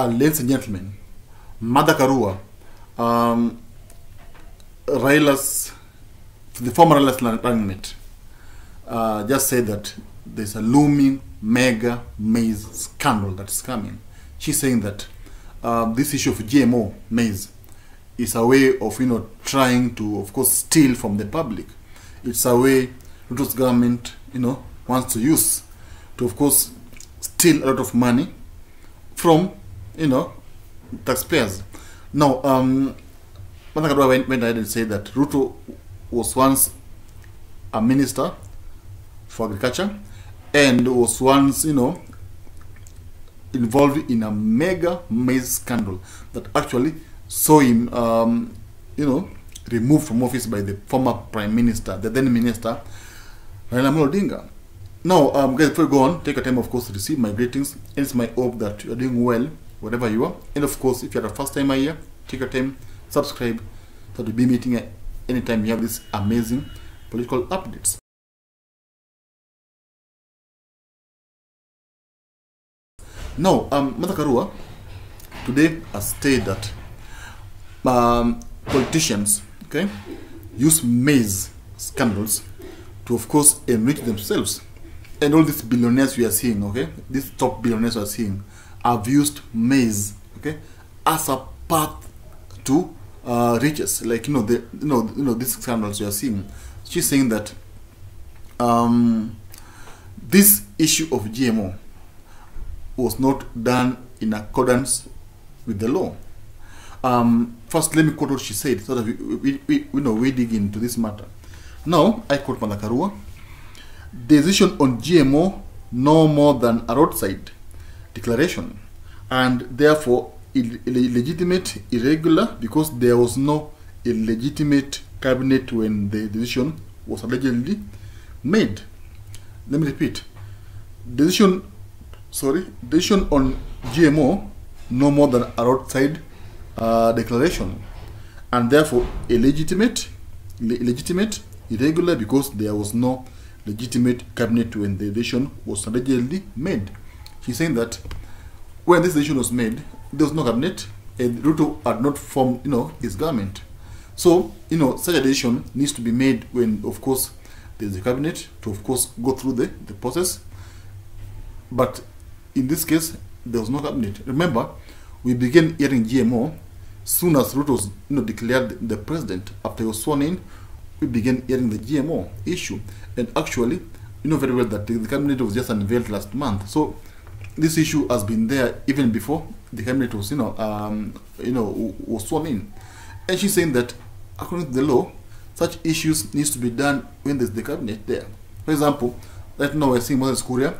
Ladies and gentlemen, Mother Karua, the former Raila's running mate, just said that there's a looming mega maize scandal that's coming. She's saying that this issue of GMO maize is a way of, trying to, of course, steal from the public. It's a way Ruto's government, wants to use to, of course, steal a lot of money from, taxpayers. Now, Mother Karua went ahead and said that Ruto was once a minister for agriculture and was once, involved in a mega maize scandal that actually saw him, removed from office by the former prime minister, the then minister, Raila Odinga. Now, guys, before we go on, take a time, of course, to receive my greetings. And it's my hope that you're doing well, wherever you are. And of course, if you're the first time here, take your time, subscribe, so to be meeting anytime you have these amazing political updates. Now, Mother Karua today has stated that politicians, use maize scandals to, of course, enrich themselves. And all these billionaires we are seeing, these top billionaires we are seeing, have used maize, as a path to riches. Like these scandals we are seeing. She's saying that this issue of GMO was not done in accordance with the law. First, let me quote what she said so that we dig into this matter. Now, I quote Mother Karua: decision on GMO no more than a roadside declaration, and therefore illegitimate, irregular, because there was no illegitimate cabinet when the decision was allegedly made. Let me repeat: decision on GMO no more than a roadside declaration, and therefore illegitimate, irregular, because there was no legitimate cabinet when the decision was allegedly made. She's saying that when this decision was made, there was no cabinet, and Ruto had not formed, his government. So, such a decision needs to be made when, of course, there's a cabinet to, of course, go through the process. But in this case, there was no cabinet. Remember, we began hearing GMO soon as Ruto was, declared the president. After he was sworn in, we began hearing the GMO issue. And actually, you know very well that the cabinet was just unveiled last month. So this issue has been there even before the cabinet was, was sworn in. And she's saying that according to the law, such issues needs to be done when there's the cabinet there. For example, right now we're seeing Moses Kuria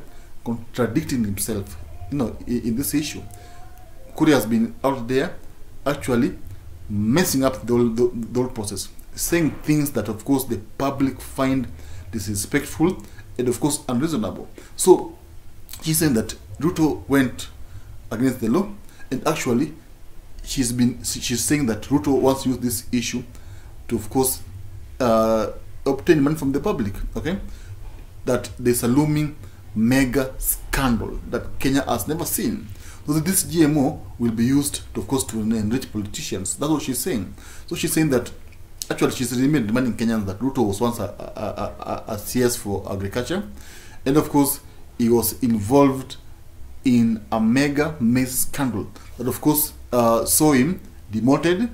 contradicting himself, in this issue. Kuria has been out there actually messing up the whole process, saying things that, of course, the public find disrespectful and, of course, unreasonable. So she's saying that Ruto went against the law, and actually she's saying that Ruto wants to use this issue to, of course, obtain money from the public. That there's a looming mega scandal that Kenya has never seen. So that this GMO will be used, of course, to enrich politicians. That's what she's saying. So she's saying that actually she's reminding Kenyans that Ruto was once a CS for agriculture, and of course he was involved in a mega maize scandal that, of course, saw him demoted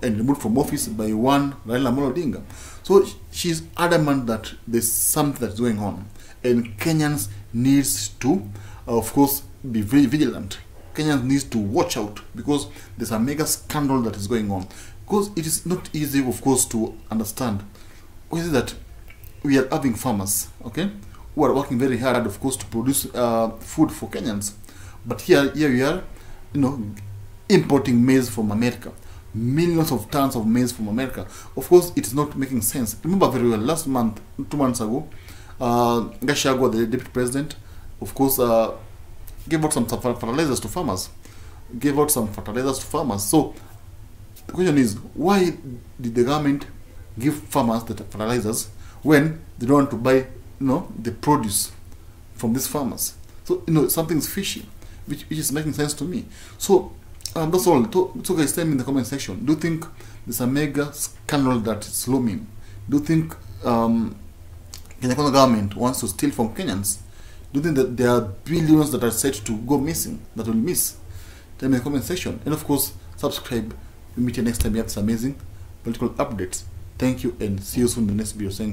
and removed from office by one Raila Odinga. So she's adamant that there's something that's going on, and Kenyans needs to, of course, be very vigilant. Kenyans needs to watch out, because there's a mega scandal that is going on. Because it is not easy, of course, to understand. What is it that we are having farmers, who are working very hard, of course, to produce food for Kenyans. But here we are, importing maize from America. Millions of tons of maize from America. Of course, it is not making sense. Remember very well, last month, 2 months ago, Gachagua, the deputy president, of course, gave out some fertilizers to farmers. So the question is, why did the government give farmers the fertilizers when they don't want to buy, the produce from these farmers? So, something's fishy. which is making sense to me. So that's all. So guys, tell me in the comment section, do you think there's a mega scandal that is looming? Do you think Kenya government wants to steal from Kenyans? Do you think that there are billions that are set to go missing, that will miss? Tell me in the comment section. And of course, subscribe. We'll meet you next time. We have this amazing political updates. Thank you, and see you soon in the next video. Thank you.